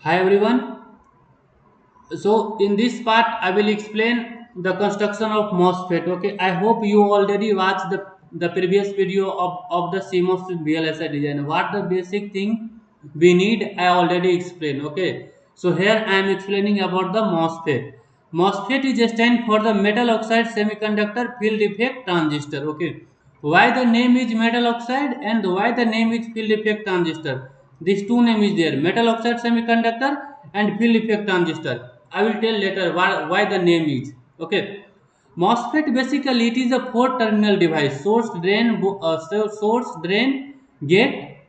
Hi everyone. So in this part I will explain the construction of MOSFET. Okay, I hope you already watched the previous video of the CMOS VLSI design. What the basic thing we need I already explained. Okay, so here I am explaining about the MOSFET. MOSFET is a stand for the metal oxide semiconductor field effect transistor. Okay, why the name is metal oxide and why the name is field effect transistor? These two name is there, metal oxide semiconductor and field effect transistor. I will tell later why the name is. Okay. MOSFET basically it is a four terminal device, source, drain, source, drain, gate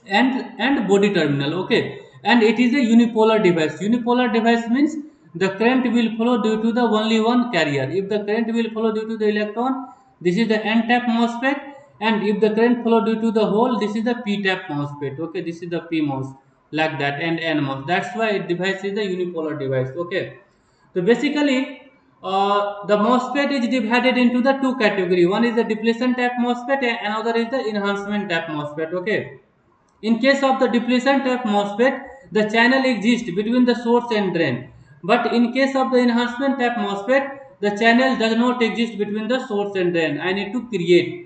and body terminal. Okay, and it is a unipolar device. Unipolar device means the current will flow due to the only one carrier. If the current will flow due to the electron, this is the n type MOSFET, and if the current flow due to the hole, this is the p type MOSFET. Okay, this is the PMOS, like that, and NMOS. That's why device is the unipolar device. Okay, so basically the MOSFET is divided into the two category. One is the depletion type MOSFET and another is the enhancement type MOSFET. Okay, in case of the depletion type MOSFET, the channel exists between the source and drain. But in case of the enhancement type MOSFET, the channel does not exist between the source and drain. I need to create.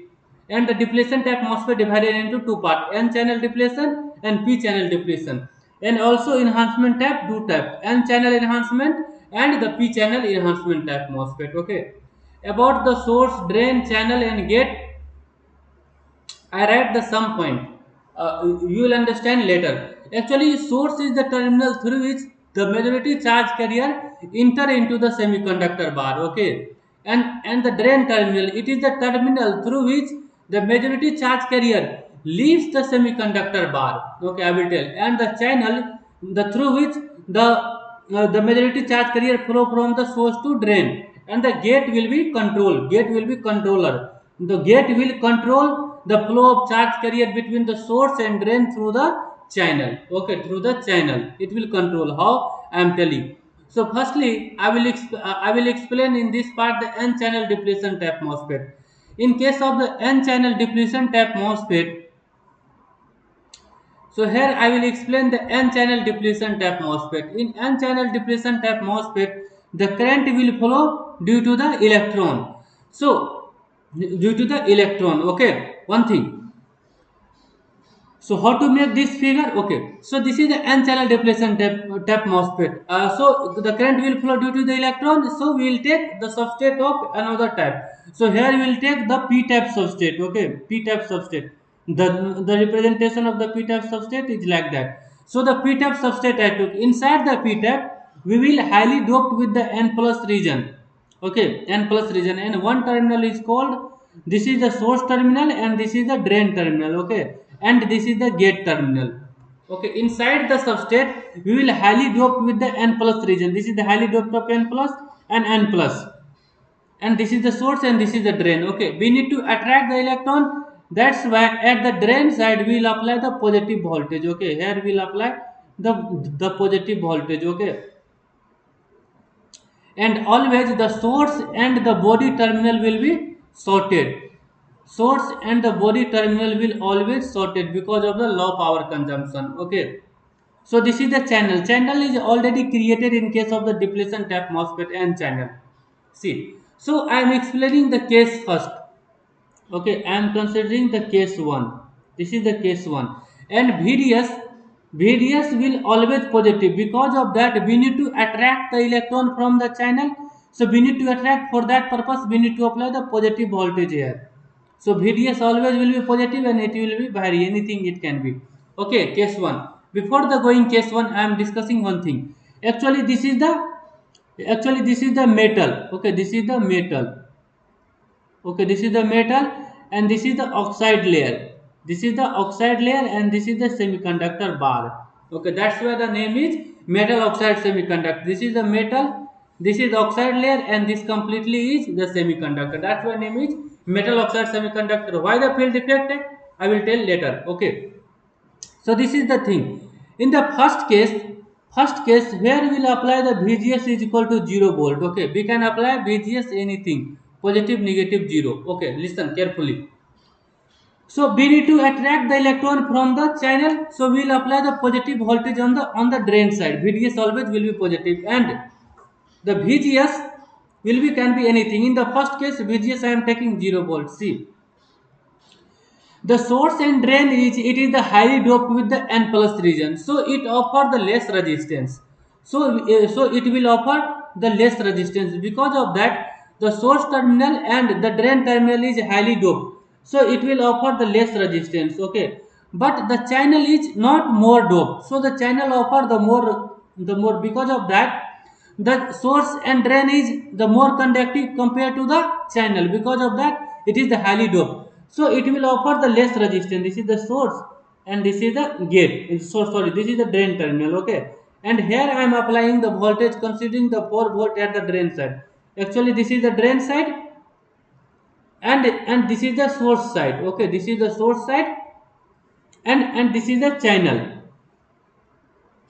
And the depletion type MOSFET divided into two parts, N channel depletion and P channel depletion. And also enhancement type, two type, N channel enhancement and the P channel enhancement type MOSFET. Okay. About the source, drain, channel and gate, I write the sum point. You will understand later. Actually, source is the terminal through which the majority charge carrier enter into the semiconductor bar. Okay, and the drain terminal, it is the terminal through which the majority charge carrier leaves the semiconductor bar. Okay, I will tell. And the channel, the through which the majority charge carrier flow from the source to drain, and the gate will be control. Gate will be controller. The gate will control the flow of charge carrier between the source and drain through the channel. Okay, through the channel it will control. How I am telling. So firstly I will explain in this part the n channel depletion type MOSFET. In case of the n channel depletion type MOSFET, so here I will explain the n channel depletion type MOSFET. In n channel depletion type MOSFET, the current will flow due to the electron. So due to the electron. Okay, one thing. So how to make this figure? Okay, so this is the n channel depletion type MOSFET. So the current will flow due to the electron. So we will take the substrate of another type. So here we will take the p type substrate. Okay, p type substrate. The representation of the p type substrate is like that. So the p type substrate I took, inside the p type we will highly doped with the n plus region. Okay, n plus region, and one terminal is called, this is the source terminal and this is the drain terminal. Okay, and this is the gate terminal. Okay, inside the substrate we will highly doped with the n plus region. This is the highly doped of n plus and n plus, and this is the source and this is the drain. Okay, we need to attract the electron. That's why at the drain side we will apply the positive voltage. Okay, here we will apply the positive voltage. Okay, and always the source and the body terminal will be sorted. Source and the body terminal will always sorted because of the low power consumption. Okay, so this is the channel. Channel is already created in case of the depletion type MOSFET and channel. See, so I am explaining the case first. Okay, I am considering the case 1. This is the case 1, and VDS will always positive. Because of that we need to attract the electron from the channel. So we need to attract, for that purpose we need to apply the positive voltage here. So VDS always will be positive and it will be vary, anything it can be. Okay, case 1. Before the going case 1, I am discussing one thing. Actually this is the metal. Okay, this is the metal. Okay, this is the metal and this is the oxide layer. This is the oxide layer and this is the semiconductor bar. Okay, that's why the name is metal oxide semiconductor. This is the metal, this is the oxide layer, and this completely is the semiconductor. That's why name is metal oxide semiconductor. Why the field effect? I will tell later. Okay, so this is the thing. In the first case where we will apply the VGS is equal to 0 volt. Okay, we can apply VGS anything, positive, negative, 0. Okay, listen carefully. So we need to attract the electron from the channel. So we will apply the positive voltage on the drain side. VDS always will be positive, and the VGS will be can be anything. In the first case, VGS I am taking 0 volt. See, the source and drain is it is the highly doped with the N plus region, so it offer the less resistance. So it will offer the less resistance. Because of that, the source terminal and the drain terminal is highly doped, so it will offer the less resistance. Okay, but the channel is not more doped, so the channel offer the more. Because of that, the source and drain is the more conductive compared to the channel. Because of that, it is the highly doped, so it will offer the less resistance. This is the source and this is the gate. So sorry, this is the drain terminal. Okay, and here I am applying the voltage considering the 4 volt at the drain side. Actually this is the drain side, and this is the source side. Okay, this is the source side, and this is the channel.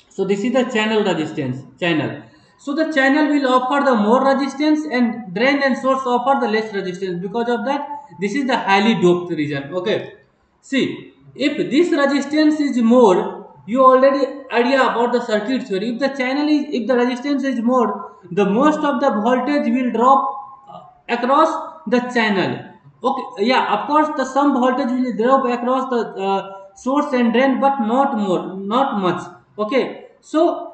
So this is the channel resistance channel. So the channel will offer the more resistance, and drain and source offer the less resistance. Because of that, this is the highly doped region. Okay, see, if this resistance is more, you already idea about the circuit theory. If the resistance is more, the most of the voltage will drop across the channel. Okay, yeah, of course the some voltage will drop across the source and drain, but not more, not much. Okay, so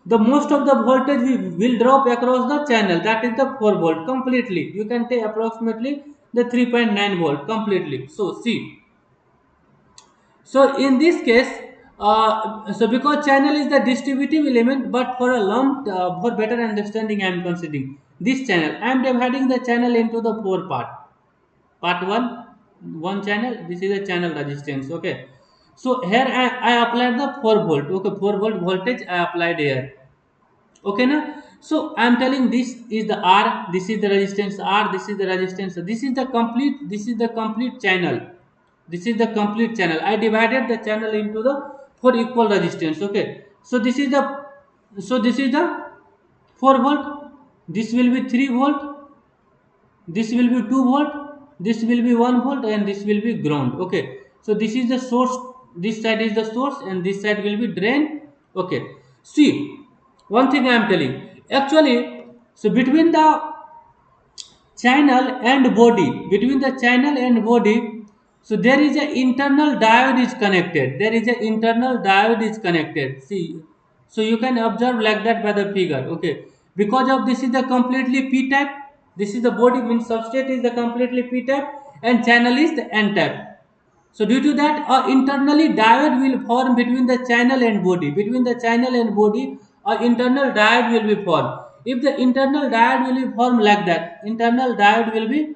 the most of the voltage will drop across the channel, that is the 4 volt completely. You can take approximately the 3.9 volt completely. So see, so in this case, so because channel is the distributive element, but for a lump, for better understanding, I am considering this channel. I am dividing the channel into the 4 part. Part 1, one channel. This is the channel resistance. Okay, so here I applied the 4 volt. Okay, 4 volt voltage I applied here. Okay now, so I am telling this is the R, this is the resistance R, this is the resistance, this is the complete channel. This is the complete channel. I divided the channel into the 4 equal resistance. Okay, so this is the 4 volt, this will be 3 volt, this will be 2 volt, this will be 1 volt, and this will be ground. Okay, so this is the source, this side is the source, and this side will be drain. Okay, see, one thing I am telling, actually, so between the channel and body, so there is a internal diode is connected. There is a internal diode is connected. See, so you can observe like that by the figure. Okay, because of this is the completely p type. This is the body, means substrate is the completely p type, and channel is the n type. So due to that, internally diode will form between the channel and body. Between the channel and body, internal diode will be formed. If the internal diode will be formed like that, internal diode will be,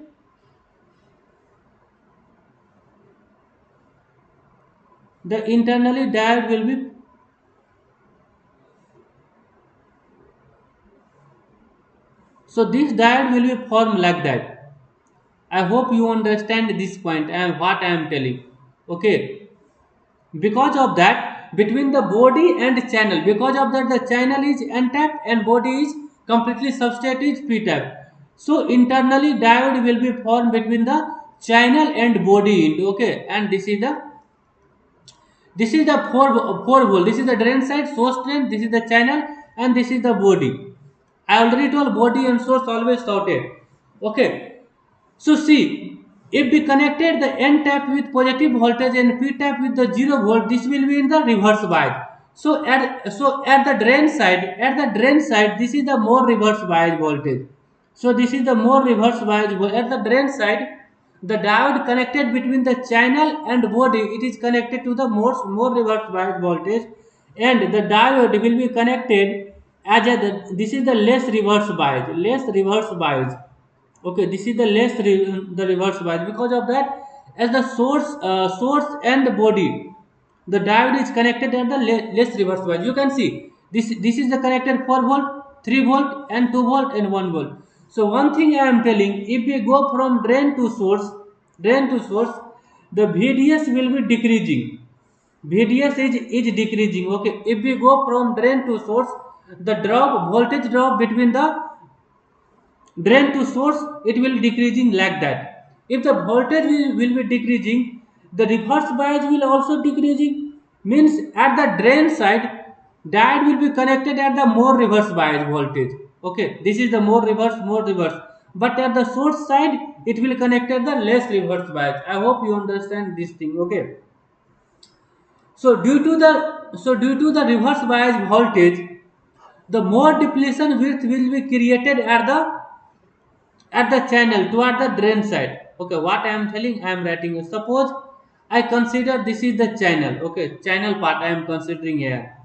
the internally diode will be, so this diode will be formed like that. I hope you understand this point and what I am telling. Okay, because of that, between the body and channel, because of that the channel is n type and body is completely substrate is p type. So internally diode will be formed between the channel and body end. Okay, and this is the 4 volt. This is the drain side, source drain, this is the channel, and this is the body. I already told body and source always sorted. Okay, so see, if we connected the N type with positive voltage and P type with the 0 volt, this will be in the reverse bias. So at the drain side, this is the more reverse bias voltage. So this is the more reverse bias voltage. At the drain side, the diode connected between the channel and body, it is connected to the more reverse bias voltage, and the diode will be connected as this is the less reverse bias. Okay, this is the the reverse bias. Because of that, as the source and the body, the diode is connected at the less reverse bias. You can see this is the connected 4 volt, 3 volt, and 2 volt, and 1 volt. So one thing I am telling, if we go from drain to source, the VDS will be decreasing. VDS is decreasing. Okay, if we go from drain to source, the voltage drop between the drain to source, it will decreasing like that. If the voltage will be decreasing, the reverse bias will also decreasing. Means at the drain side, diode will be connected at the more reverse bias voltage. Okay, this is the more reverse. But at the source side, it will connect at the less reverse bias. I hope you understand this thing. Okay. Due to the reverse bias voltage, the more depletion width will be created at the channel toward the drain side. Okay, what I am telling, I am writing. Suppose I consider this is the channel. Okay, channel part I am considering here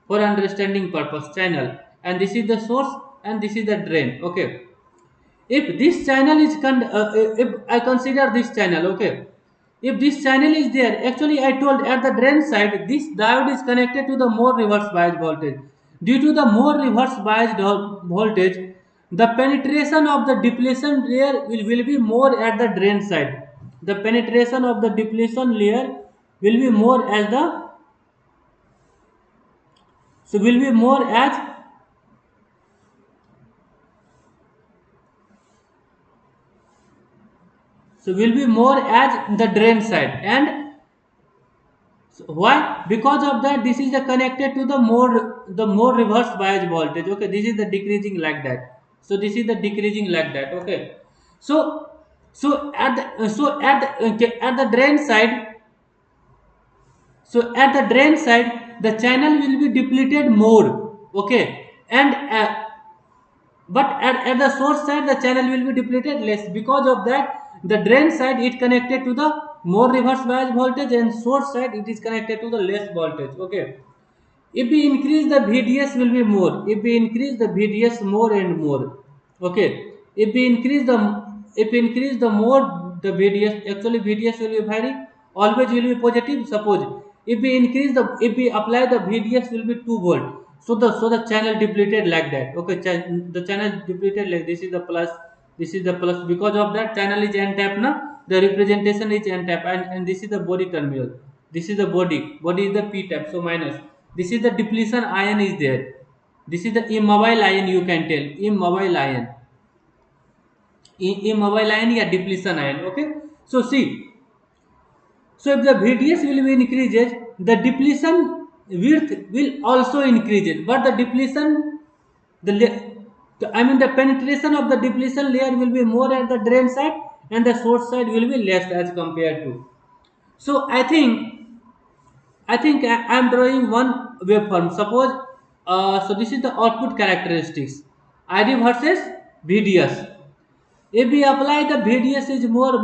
for understanding purpose, channel, and this is the source and this is the drain. Okay, if this channel is if I consider this channel. Okay, if this channel is there, actually I told at the drain side this diode is connected to the more reverse bias voltage. Due to the more reverse biased voltage, the penetration of the depletion layer will be more at the drain side. The penetration of the depletion layer will be more as the, so will be more as, so will be more as the drain side. And so why? Because of that, this is the connected to the more reverse bias voltage. Okay, this is the decreasing like that. So this is the decreasing like that. Okay, so okay, at the drain side, so at the drain side, the channel will be depleted more. Okay, and but at the source side the channel will be depleted less. Because of that, the drain side it connected to the more reverse bias voltage and source side it is connected to the less voltage. Okay, if we increase the VDS will be more, if we increase the VDS more and more. Okay, if we increase the, if we increase the more the VDS, actually VDS will be vary, always will be positive. Suppose if we increase the, if we apply the VDS will be 2 volt, so the channel depleted like that. Okay, the channel depleted like this is the plus, this is the plus. Because of that, channel is n type na, the representation is n type, and this is the body terminal, this is the body is the p type, so minus. This is the depletion ion is there, this is the immobile ion, you can tell immobile ion, immobile ion या depletion ion. Okay, so see, so if the VDS will be increases, the depletion width will also increases, but the depletion, I mean the penetration of the depletion layer will be more at the drain side and the source side will be less as compared to. So I think I am drawing one waveform. Suppose, so this is the output characteristics, ID versus VDS. If we apply the VDS is more,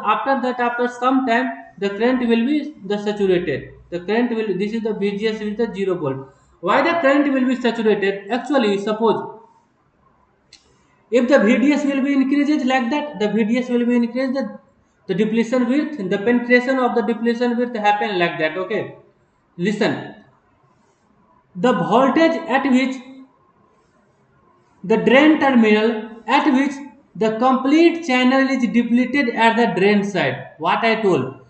after that, after some time the current will be the saturated. The current will, this is the VGS with the 0 volt. Why the current will be saturated? Actually, suppose if the VDS will be increases like that, the VDS will be increased, the depletion width, the penetration of the depletion width happen like that. Okay, listen, the voltage at which the drain terminal, at which the complete channel is depleted at the drain side, what I told,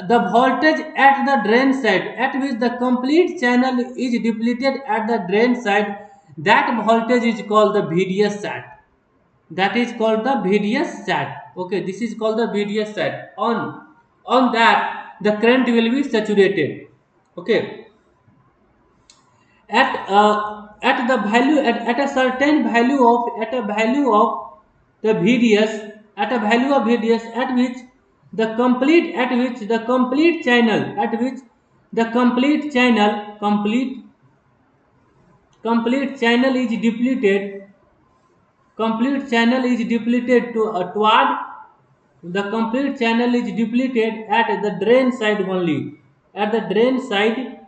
the voltage at the drain side at which the complete channel is depleted at the drain side, that voltage is called the VDS sat, that is called the VDS sat. Okay, this is called the VDS sat. On that the current will be saturated. Okay, at the value, at a certain value of, at a value of the VDS, at a value of VDS at which the complete, at which the complete channel, at which the complete channel, complete channel is depleted, complete channel is depleted to toward, the complete channel is depleted at the drain side only, at the drain side,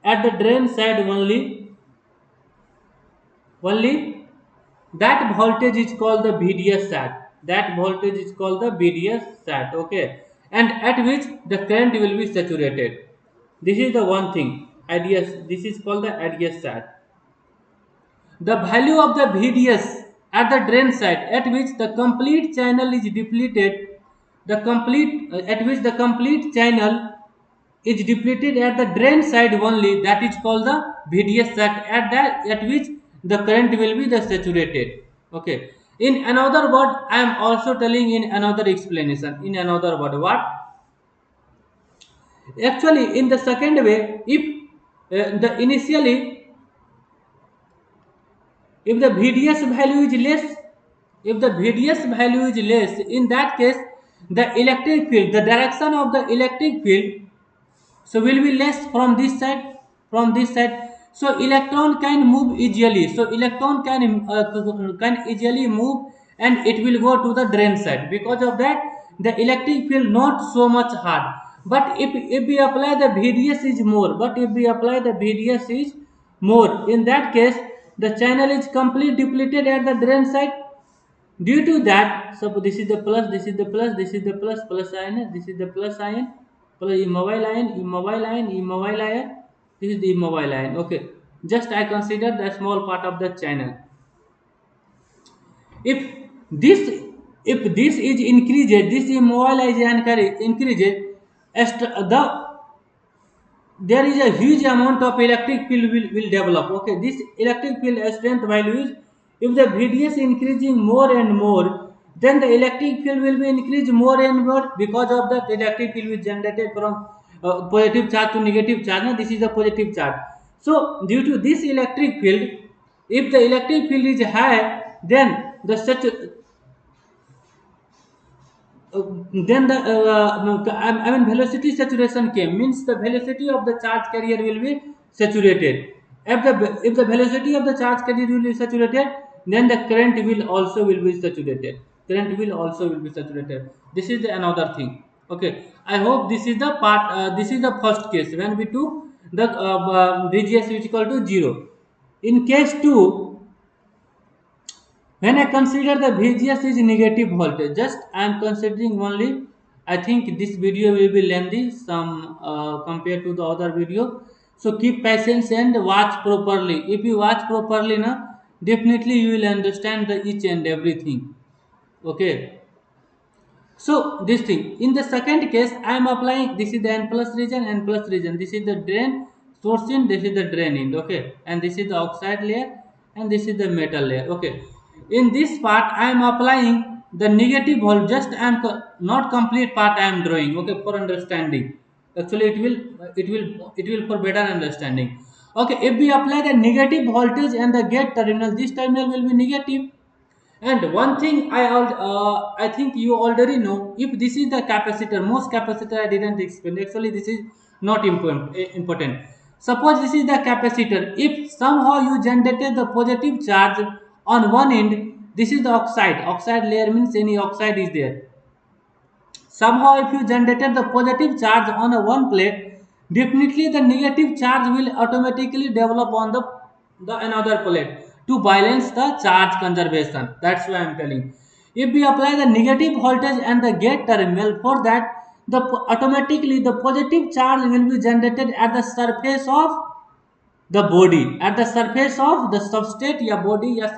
at the drain side only, that voltage is called the VDS sat, that voltage is called the VDS sat. Okay, and at which the current will be saturated. This is the one thing, IDS, this is called the IDS sat. The value of the VDS at the drain side at which the complete channel is depleted, the complete, at which the complete channel is depleted at the drain side only, that is called the VDS sat, at that, at which the current will be the saturated. Okay, In another word, I am also telling in another explanation. In another word, what actually in the second way, if the initially, if the VDS value is less, if the VDS value is less, in that case, the electric field, the direction of the electric field, so will be less from this side, from this side. So electron can move easily, so electron can easily move, and it will go to the drain side. Because of that, the electric field not so much hard. But if we apply the VDS is more, but if we apply the VDS is more, in that case the channel is completely depleted at the drain side. Due to that, so this is the plus, this is the plus, this is the plus, plus ion, this is the plus ion, plus immobile ion, immobile ion, immobile ion, this is the immobile ion. Okay, just I consider the small part of the channel. If this, if this is increases, this immobile ion increases, the there is a huge amount of electric field will develop. Okay, this electric field strength values, if the VDS increasing more and more, then the electric field will be increased more and more. Because of that, electric field is generated from positive charge to negative charge. Now this is the positive charge. So due to this electric field, if the electric field is high, then the such then the I mean velocity saturation came, means the velocity of the charge carrier will be saturated. If the velocity of the charge carrier will be saturated, then the current will be saturated. Current will also will be saturated. This is the another thing. Okay, I hope this is the part. This is the first case when we took the VGS is equal to 0. In case 2, when I consider the VGS is negative voltage, just I am considering only. I think this video will be lengthy, some compared to the other video. So keep patience and watch properly. If you watch properly, na, definitely you will understand the each and everything. Okay. So this thing, in the second case, I am applying, this is the n plus region, n plus region. This is the drain source in, this is the drain in. Okay, and this is the oxide layer, and this is the metal layer. Okay, in this part I am applying the negative voltage. Just I am not complete part I am drawing. Okay, for understanding. Actually, it will for better understanding. Okay, if we apply the negative voltage and the gate terminal, this terminal will be negative. And one thing I think you already know, if this is the capacitor, most capacitor I didn't explain. Actually, this is not important. Suppose this is the capacitor. If somehow you generated the positive charge on one end, this is the oxide. Oxide layer means any oxide is there. Somehow if you generated the positive charge on a one plate, definitely the negative charge will automatically develop on the another plate to balance the charge conservation. That's why I am telling. If we apply the negative voltage and the gate terminal, for that automatically the positive charge will be generated at the surface of the body, at the surface of the substrate या body या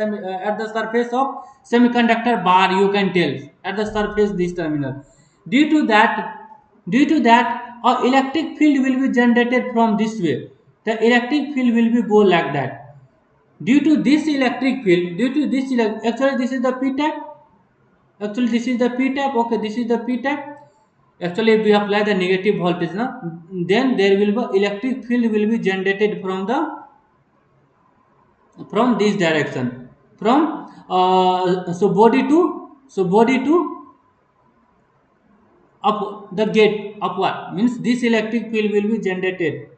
at the surface of semiconductor bar, you can tell at the surface this terminal. due to that Due to that, a electric field will be generated from this way. The electric field will be go like that. Due to this electric field, due to this actually this is the p type. Actually this is the p type. Okay, this is the p type. Actually if we apply the negative voltage now, then there will be electric field will be generated from this direction, from body to up, the gate upward, means this electric field will be generated.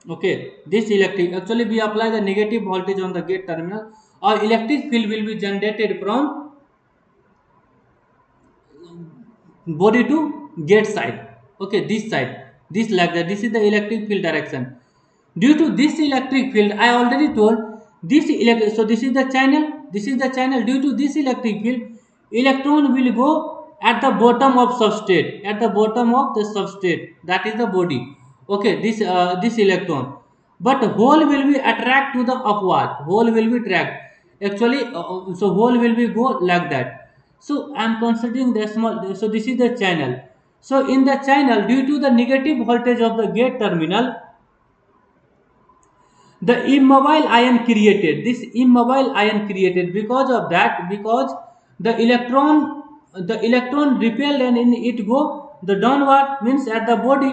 Okay, this electric, actually we apply the negative voltage on the gate terminal, or electric field will be generated from body to gate side. Okay, this side, this like that, this is the electric field direction. Due to this electric field, I already told this electric, so this is the channel, this is the channel. Due to this electric field, electron will go at the bottom of substrate, at the bottom of the substrate, that is the body. Okay, this electron, but hole will be attract to the upward, hole will be tracked actually. So hole will be go like that. So I am considering the small, so this is the channel. So in the channel, due to the negative voltage of the gate terminal, the immobile ion created, this immobile ion created, because of that, because the electron repelled and in it go the downward, means at the body,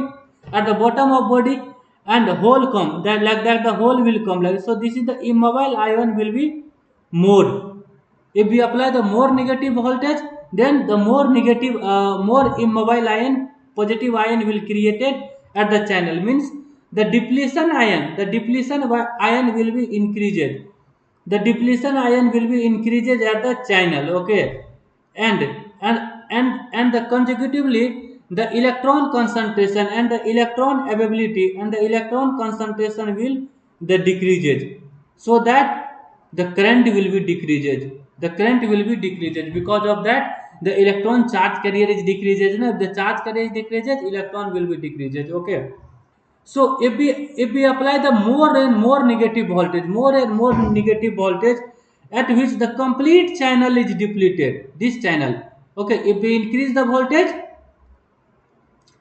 at the bottom of body, and the hole come that, like that the hole will come like so. This is the immobile ion will be more. If we apply the more negative voltage, then the more immobile ion, positive ion will created at the channel, means the depletion ion will be increased. The depletion ion will be increases at the channel, okay. And and and and the consecutively the electron concentration and the electron availability and the electron concentration will the decreases, so that the current will be decreases. The current will be decreases because of that the electron charge carrier is decreases. Now if the charge carrier decreases, electron will be decreases, okay. So if we apply the more and more negative voltage at which the complete channel is depleted, this channel, okay. If we increase the voltage,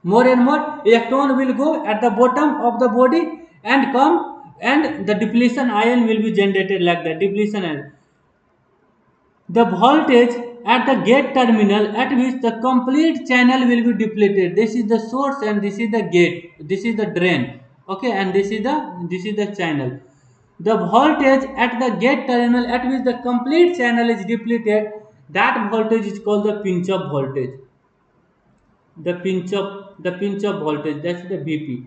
more and more electron will go at the bottom of the body and come, and the depletion ion will be generated like that, depletion ion. The voltage at the gate terminal at which the complete channel will be depleted. This is the source and this is the gate. This is the drain. Okay, and this is the channel. The voltage at the gate terminal at which the complete channel is depleted, that voltage is called the pinch off voltage. The pinch off voltage, that's the BP.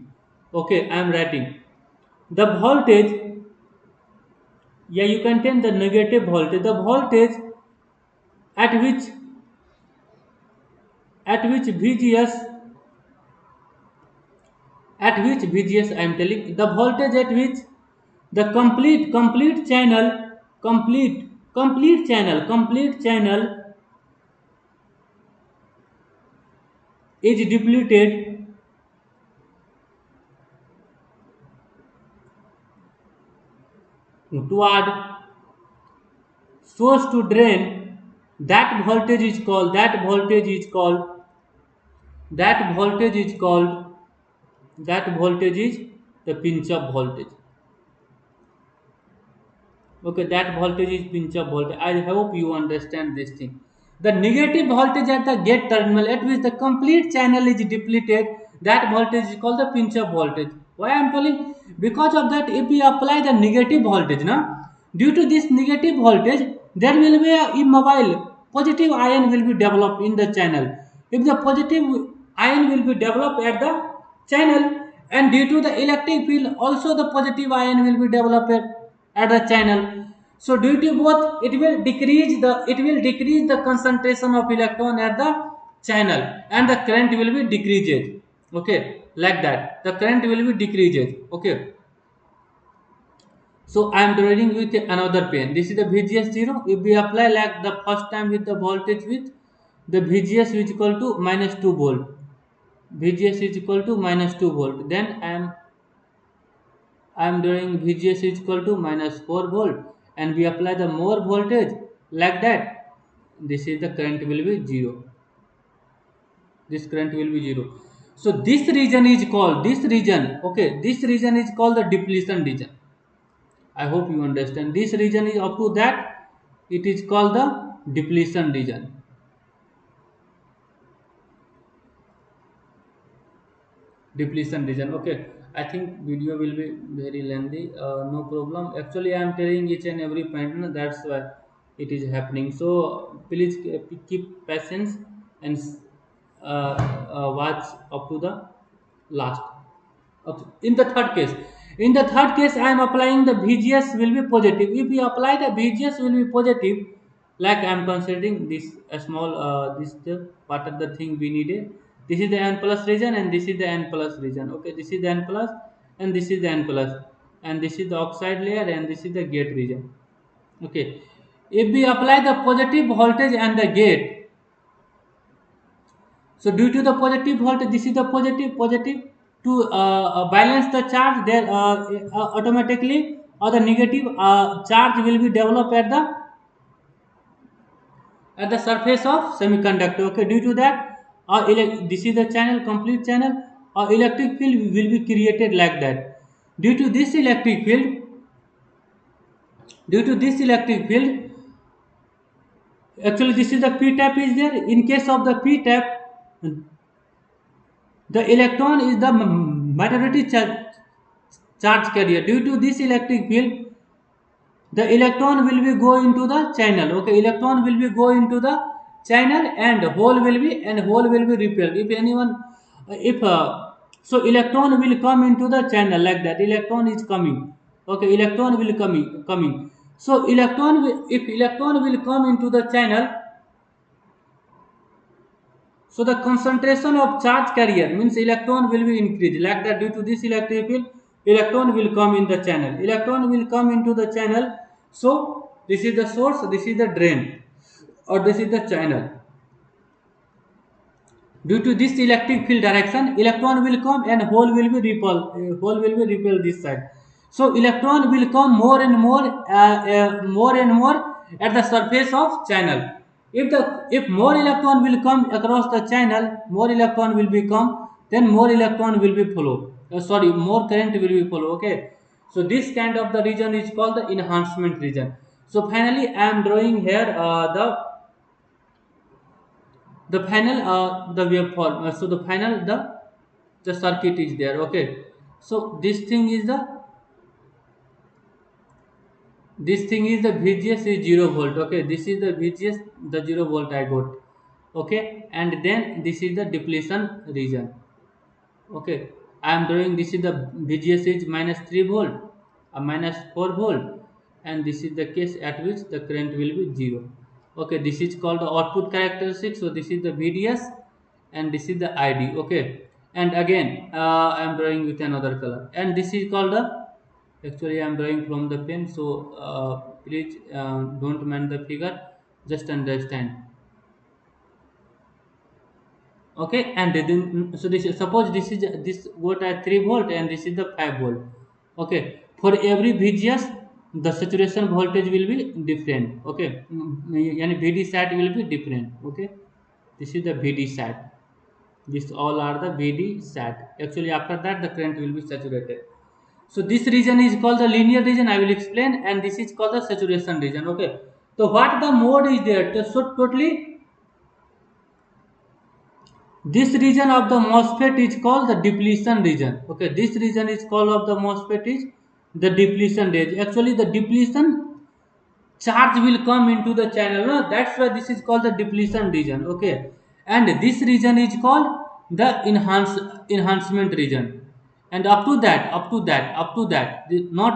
Okay, I am writing. The voltage, yeah, you can take the negative voltage. The voltage at which VGS, I am telling the voltage at which the complete channel, complete channel is depleted toward source to drain. That voltage is the pinch off voltage. Okay, that voltage is pinch off voltage. I hope you understand this thing. The negative voltage at the gate terminal at which the complete channel is depleted, that voltage is called the pinch off voltage. Why I am telling? Because of that, if we apply the negative voltage, now due to this negative voltage, there will be a immobile positive ion will be developed in the channel. If the positive ion will be developed at the channel, and due to the electric field, also the positive ion will be developed at the channel. So due to both, it will decrease the concentration of electron at the channel, and the current will be decreased, okay, like that the current will be decreased, okay. So I am drawing with another pen. This is the VGS 0. If we apply like the first time with the voltage with the VGS is equal to minus 2 volt, VGS is equal to minus 2 volt, then I am doing VGS is equal to minus 4 volt, and we apply the more voltage like that. This is the current will be 0. This current will be 0. So this region is called, this region, okay, this region is called the depletion region. I hope you understand. This region is up to that, it is called the depletion region. Depletion region, okay. I think video will be very lengthy, no problem. Actually I am telling each and every point, no, that's why it is happening. So please keep patience and watch up to the last. Okay. In the third case, I am applying the VGS will be positive. If we apply the VGS will be positive, like I am considering this a small this the what are the thing we needed. This is the N plus region and this is the N plus region. Okay, this is the N plus and this is the N plus, and this is the oxide layer and this is the gate region. Okay, if we apply the positive voltage and the gate, so due to the positive voltage, this is the positive to balance the charge. There automatically or the negative charge will be developed at the surface of semiconductor. Okay, due to that, this is the channel, complete channel. Electric field will be created like that. Due to this electric field, due to this electric field, Actually, this is the p tap is there. In case of the p tap, the electron is the minority charge carrier. Due to this electric field, the electron will be go into the channel. Okay, electron will be go into the channel, and hole will be repelled. If anyone, if so, electron will come into the channel like that. Electron is coming. Okay, electron will coming. So if electron will come into the channel, so the concentration of charge carrier means electron will be increased like that. Due to this electric field, electron will come in the channel. Electron will come into the channel. So this is the source, this is the drain, or this is the channel. Due to this electric field direction, electron will come and hole will be repel. Hole will be repel this side. So electron will come more and more at the surface of channel. If more electron will come across the channel, more electron will become, then more electron will be flow. More current will be flow. Okay. So this kind of the region is called the enhancement region. So finally, I am drawing here the panel, the waveform. So the panel, the circuit is there. Okay. So this thing is the VGS is 0 volt. Okay, this is the VGS, the 0 volt I got. Okay, and then this is the depletion region. Okay, I am drawing, this is the VGS is minus 3 volt, minus 4 volt, and this is the case at which the current will be 0. Okay, this is called the output characteristic. So this is the VDS and this is the ID. Okay, and again I am drawing with another color, and this is called the, actually I am drawing from the pen. So please don't mind the figure, just understand. Okay, and then so this is, suppose this is this what at 3 volt and this is the 5 volt. Okay, for every VGS the saturation voltage will be different. Okay, yani VD sat will be different. Okay, this is the VD sat, this all are the VD sat. Actually after that the current will be saturated. So this region is called the linear region, I will explain, and this is called the saturation region. Okay, so what the mode is there, so totally this region of the MOSFET is called the depletion region. Okay, this region is called of the MOSFET is the depletion region. Actually, the depletion charge will come into the channel. No? That's why this is called the depletion region. Okay, and this region is called the enhancement region. And up to that, not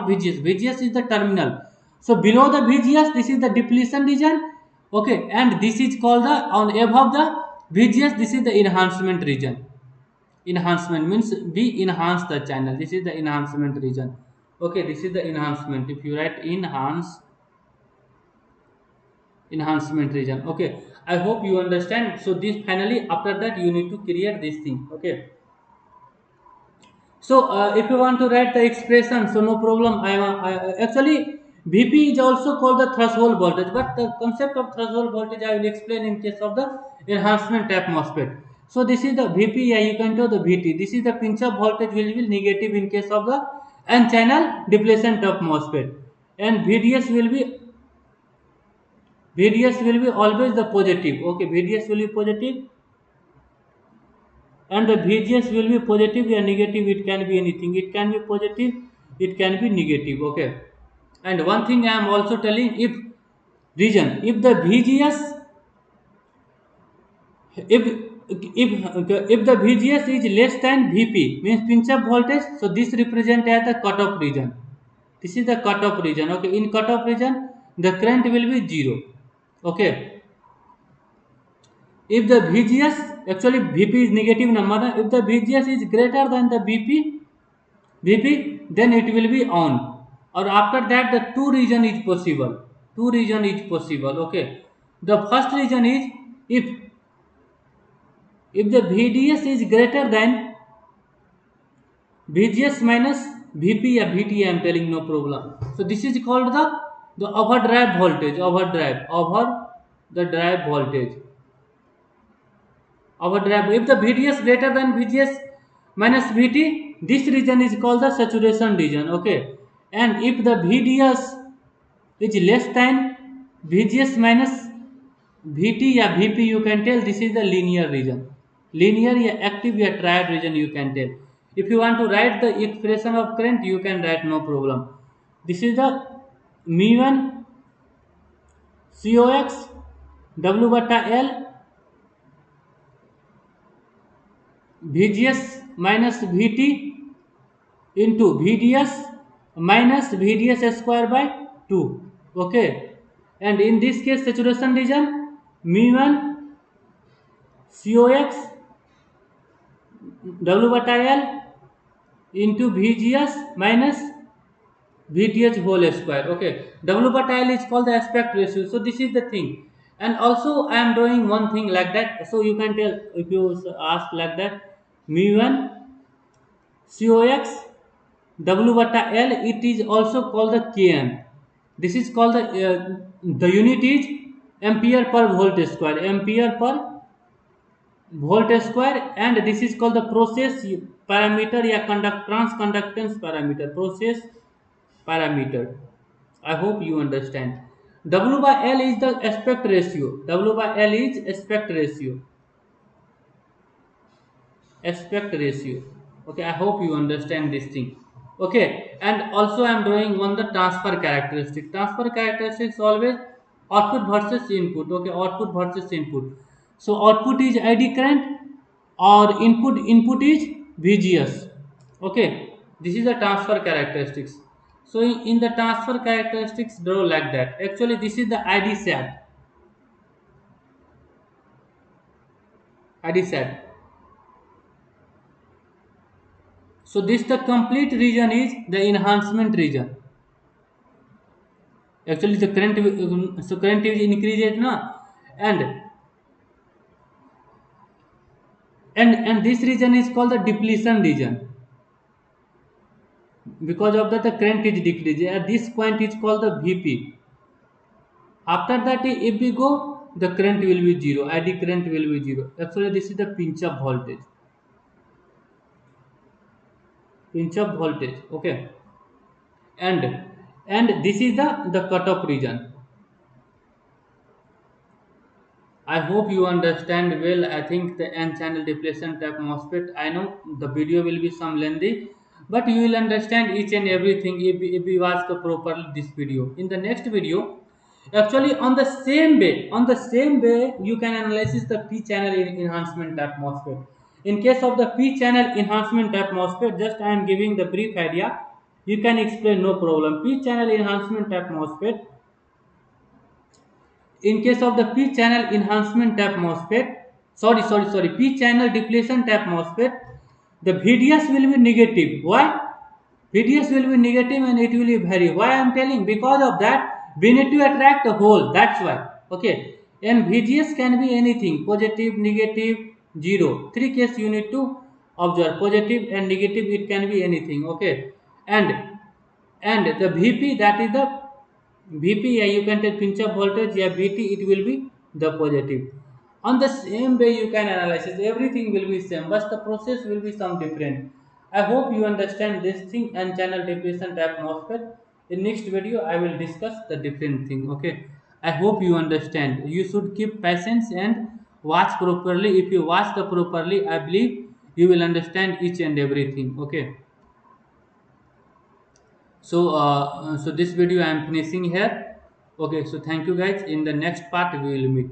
VGS. VGS is the terminal. So below the VGS, this is the depletion region. Okay, and this is called the, on above the VGS, this is the enhancement region. Enhancement means we enhance the channel. This is the enhancement region. Okay, this is the enhancement. If you write enhancement region. Okay, I hope you understand. So this finally after that you need to create this thing. Okay. So if you want to write the expression, so no problem. Actually VP is also called the threshold voltage, but the concept of threshold voltage I will explain in case of the enhancement type MOSFET. So this is the VP, yeah, you can do the VT. This is the pinch off voltage will be negative in case of the N channel depletion type MOSFET, and VDS will be always the positive. Okay, VDS will be positive, and the VGS will be positive or negative. It can be anything. It can be positive, it can be negative. Okay, and one thing I am also telling, if region, if the VGS, if the VGS is less than VP means pinch up voltage, so this represent as the cutoff region. This is the cutoff region. Okay, in cutoff region the current will be 0. Okay, if the VGS, actually VP is negative number, if the VGS is greater than the VP, then it will be on, or after that the two region is possible. Okay, the first region is if the VDS is greater than VGS minus VP or VT, I am telling, no problem. So this is called the overdrive voltage. Over the drive voltage. Overdrive. If the VDS greater than VGS minus VT, this region is called the saturation region. Okay, and if the VDS is less than VGS minus VT या VP you can tell this is the linear region. Linear या active या triad region you can tell. If you want to write the expression of current, you can write, no problem. This is the mu1 COX W बटा L VGS minus VT into VDS minus VDS square by 2. Okay, and in this case saturation region mu1 COX W बटा L into VGS minus VTH whole square. Okay, W beta L is called the aspect ratio. So this is the thing. And also I am drawing one thing like that. So you can tell, if you ask like that, mu1 COX W beta L, it is also called the Kn. This is called the unit is ampere per volt square. Ampere per volt square, and this is called the process parameter या conduct transconductance parameter. Process parameter. I hope you understand. W by L is the aspect ratio. W by L is aspect ratio. Aspect ratio. Okay, I hope you understand this thing. Okay, and also I am drawing one the transfer characteristic. Transfer characteristics always output versus input. Okay, output versus input. So output is id current or input is VGS. Okay, this is the transfer characteristics. So in the transfer characteristics draw like that. Actually this is the id sat. id sat. So this the complete region is the enhancement region. Actually the current so current is increases na, and and this region is called the depletion region, because of that the current is decreasing. At this point is called the VP. After that if we go, the current will be zero, id current will be zero. Actually this is the pinch up voltage. Pinch up voltage. Okay, and this is the cutoff region. I hope you understand well. I think the N channel depletion type MOSFET. I know the video will be some lengthy, but you will understand each and everything if you watch the properly this video. In the next video, actually on the same way, you can analyze the P channel enhancement type MOSFET. In case of the P channel enhancement type MOSFET, just I am giving the brief idea. You can explain, no problem. P channel enhancement type MOSFET, in case of the P channel enhancement type MOSFET, sorry, P channel depletion type MOSFET, the VDS will be negative. Why? VDS will be negative and it will be vary. Why I am telling? Because of that, we need to attract a hole. That's why. Okay. And VGS can be anything: positive, negative, zero. Three case you need to observe: positive and negative. It can be anything. Okay. And the VP, that is the VP, yeah, you can take pinch of voltage, yeah, VT, it will be the positive. On the same way you can analyze it. Everything will be same, but the process will be some different. I hope you understand this thing and channel depletion type MOSFET. In next video I will discuss the different thing. Okay, I hope you understand. You should keep patience and watch properly. If you watch the properly, I believe you will understand each and everything. Okay, so this video I am finishing here. Okay, so thank you guys. In the next part we will meet.